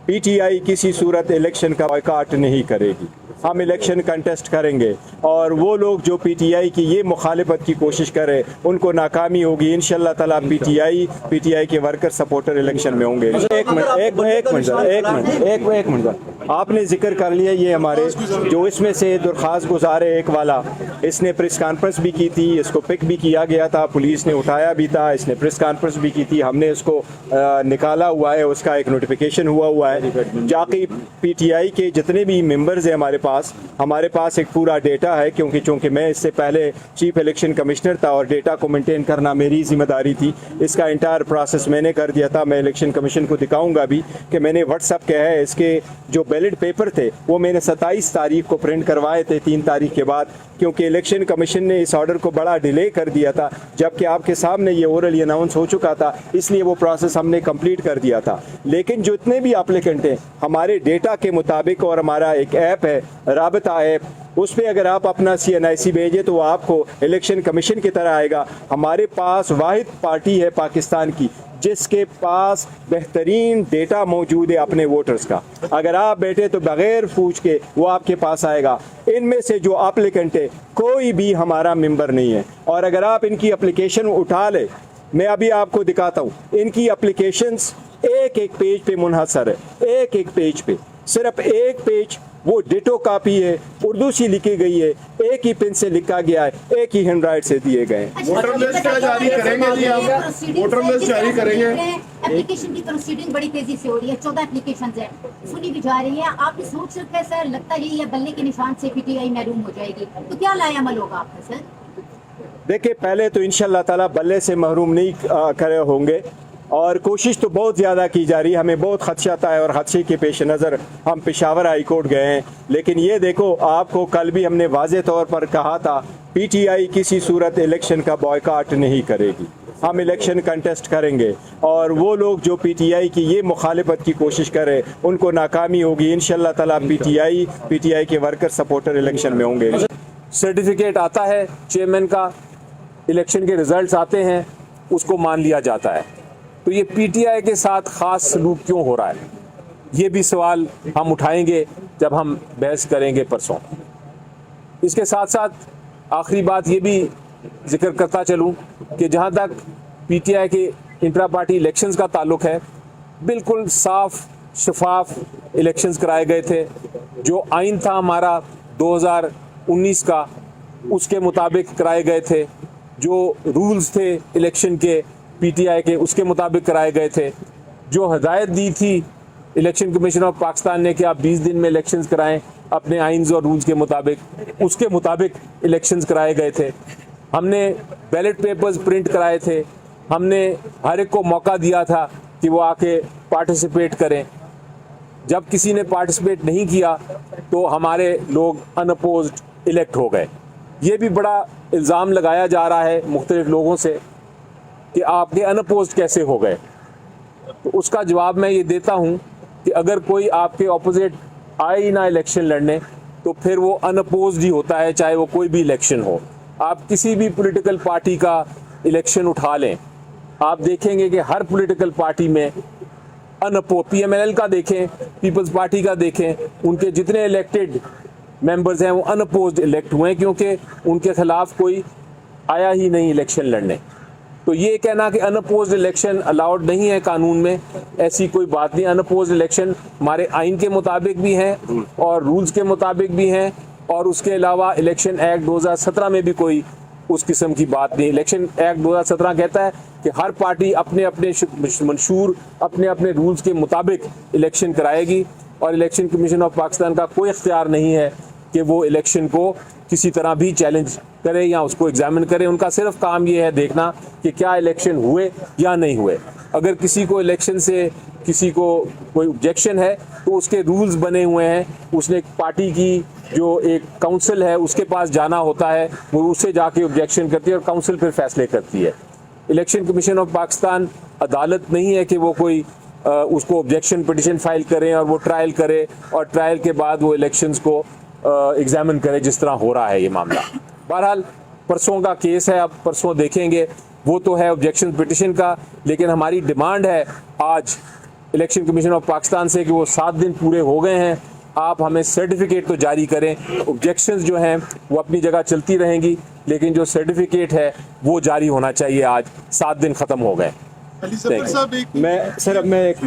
PTI किसी सूरत election का boycott नहीं करेगी। हम इलेक्शन कंटेस्ट करेंगे और वो लोग जो पीटीआई की ये मुखालिफत की कोशिश करें उनको नाकामी होगी। इंशाल्लाह ताला पीटीआई के वर्कर सपोर्टर इलेक्शन में होंगे। एक मिनट आपने जिक्र कर लिया ये हमारे जो इसमें से दरख्वास्त गुजारे एक वाला, इसने प्रेस कॉन्फ्रेंस भी की थी, इसको पिक भी किया गया था, पुलिस ने उठाया भी था, इसने प्रेस कॉन्फ्रेंस भी की थी, हमने इसको निकाला हुआ है, उसका एक नोटिफिकेशन हुआ है। जाके पीटीआई के जितने भी मेंबर्स हैं हमारे पास एक पूरा डेटा है, क्योंकि चूँकि मैं इससे पहले चीफ इलेक्शन कमिश्नर था और डेटा को मेंटेन करना मेरी जिम्मेदारी थी। इसका इंटायर प्रोसेस मैंने कर दिया था। मैं इलेक्शन कमीशन को दिखाऊंगा भी कि मैंने व्हाट्सअप के है इसके जो बैलेट पेपर थे वो मैंने 27 तारीख को प्रिंट करवाए थे 3 तारीख के बाद, क्योंकि इलेक्शन कमीशन ने इस ऑर्डर को बड़ा डिले कर दिया था, जबकि आपके सामने ये ओरल अनाउंस हो चुका था, इसलिए वो प्रोसेस हमने कंप्लीट कर दिया था। लेकिन जितने भी एप्लीकेंट हैं हमारे डेटा के मुताबिक, और हमारा एक ऐप है राबता ऐप, उस पर अगर आप अपना CNIC भेजें तो आपको इलेक्शन कमीशन की तरह आएगा। हमारे पास वाहिद पार्टी है पाकिस्तान की जिसके पास बेहतरीन डेटा मौजूद है अपने वोटर्स का। अगर आप बैठे तो बगैर पूछ के वो आपके पास आएगा। इनमें से जो एप्लीकेंट है कोई भी हमारा मेंबर नहीं है, और अगर आप इनकी एप्लीकेशन उठा ले, मैं अभी आपको दिखाता हूँ, इनकी एप्लीकेशंस एक एक पेज पे मुनहसर है, एक एक पेज पे, सिर्फ एक पेज वो डिटो कॉपी है, उर्दू से लिखी गई है, एक ही पेन से लिखा गया है, एक ही हैंडराइट से दिए गए हैं। वोटर लिस्ट क्या जारी करेंगे जी आप? वोटर लिस्ट जारी करेंगे? एप्लीकेशन की प्रोसीडिंग बड़ी तेजी से हो रही है, 14 एप्लीकेशन है, सुनी भी जा रही है। आपने सोच रखा है सर, लगता यही है बल्ले के निशान से पीटीआई महरूम हो जाएगी, तो क्या लाया अमल होगा आपका सर? देखिए, पहले तो इंशाल्लाह ताला बल्ले से महरूम नहीं करे होंगे, और कोशिश तो बहुत ज़्यादा की जा रही है। हमें बहुत खदशा है और खदशे के पेश नज़र हम पेशावर हाई कोर्ट गए हैं। लेकिन ये देखो, आपको कल भी हमने वाज़े तौर पर कहा था पीटीआई किसी सूरत इलेक्शन का बॉयकॉट नहीं करेगी। हम इलेक्शन कंटेस्ट करेंगे और वो लोग जो पीटीआई की ये मुखालिफत की कोशिश करें उनको नाकामी होगी। इंशाल्लाह ताला पीटीआई के वर्कर सपोर्टर इलेक्शन में होंगे। सर्टिफिकेट आता है चेयरमैन का, इलेक्शन के रिजल्ट्स आते हैं, उसको मान लिया जाता है। तो ये पीटीआई के साथ ख़ास सलूक क्यों हो रहा है, ये भी सवाल हम उठाएंगे जब हम बहस करेंगे परसों। इसके साथ साथ आखिरी बात ये भी जिक्र करता चलूँ कि जहाँ तक पीटीआई के इंट्रा पार्टी इलेक्शंस का ताल्लुक है, बिल्कुल साफ शफाफ इलेक्शंस कराए गए थे। जो आइन था हमारा 2019 का, उसके मुताबिक कराए गए थे। जो रूल्स थे इलेक्शन के पीटीआई के, उसके मुताबिक कराए गए थे। जो हदायत दी थी इलेक्शन कमीशन ऑफ पाकिस्तान ने कि आप 20 दिन में इलेक्शंस कराएं अपने आइन्स और रूल्स के मुताबिक, उसके मुताबिक इलेक्शंस कराए गए थे। हमने बैलेट पेपर्स प्रिंट कराए थे, हमने हर एक को मौका दिया था कि वो आके पार्टिसिपेट करें। जब किसी ने पार्टिसिपेट नहीं किया तो हमारे लोग अनअपोज्ड इलेक्ट हो गए। ये भी बड़ा इल्ज़ाम लगाया जा रहा है मुख्तलिफ लोगों से कि आपके अनअपोज्ड कैसे हो गए। तो उसका जवाब मैं ये देता हूँ कि अगर कोई आपके ऑपोजिट आए ही ना इलेक्शन लड़ने तो फिर वो अनअपोज्ड ही होता है, चाहे वो कोई भी इलेक्शन हो। आप किसी भी पॉलिटिकल पार्टी का इलेक्शन उठा लें, आप देखेंगे कि हर पॉलिटिकल पार्टी में PMLL का देखें, पीपल्स पार्टी का देखें, उनके जितने इलेक्टेड मेंबर्स हैं वो अनअपोज्ड इलेक्ट हुए हैं, क्योंकि उनके खिलाफ कोई आया ही नहीं इलेक्शन लड़ने। तो ये कहना कि अनअपोज्ड इलेक्शन अलाउड नहीं है कानून में, ऐसी कोई बात नहीं। अनअपोज्ड इलेक्शन हमारे आइन के मुताबिक भी हैं और रूल्स के मुताबिक भी हैं, और उसके अलावा इलेक्शन एक्ट 2017 में भी कोई उस किस्म की बात नहीं। इलेक्शन एक्ट 2017 कहता है कि हर पार्टी अपने अपने मंशूर अपने अपने रूल्स के मुताबिक इलेक्शन कराएगी, और इलेक्शन कमीशन ऑफ पाकिस्तान का कोई इख्तियार नहीं है कि वो इलेक्शन को किसी तरह भी चैलेंज करे या उसको एग्जामिन करे। उनका सिर्फ काम ये है देखना कि क्या इलेक्शन हुए या नहीं हुए। अगर किसी को इलेक्शन से किसी को कोई ऑब्जेक्शन है तो उसके रूल्स बने हुए हैं, उसने पार्टी की जो एक काउंसिल है उसके पास जाना होता है, वो उससे जाके ऑब्जेक्शन करती है और काउंसिल फिर फैसले करती है। इलेक्शन कमीशन ऑफ पाकिस्तान अदालत नहीं है कि वो कोई उसको ऑब्जेक्शन पिटिशन फाइल करें और वो ट्रायल करे और ट्रायल के बाद वो इलेक्शंस को एग्जामिन करे, जिस तरह हो रहा है ये मामला। बहरहाल परसों का केस है, अब परसों देखेंगे। वो तो है ऑब्जेक्शन पिटिशन का, लेकिन हमारी डिमांड है आज इलेक्शन कमीशन ऑफ पाकिस्तान से कि वो 7 दिन पूरे हो गए हैं, आप हमें सर्टिफिकेट तो जारी करें। ऑब्जेक्शंस जो हैं वो अपनी जगह चलती रहेंगी, लेकिन जो सर्टिफिकेट है वो जारी होना चाहिए। आज 7 दिन ख़त्म हो गए। अली सफर साहब एक मैं सर अब मैं एक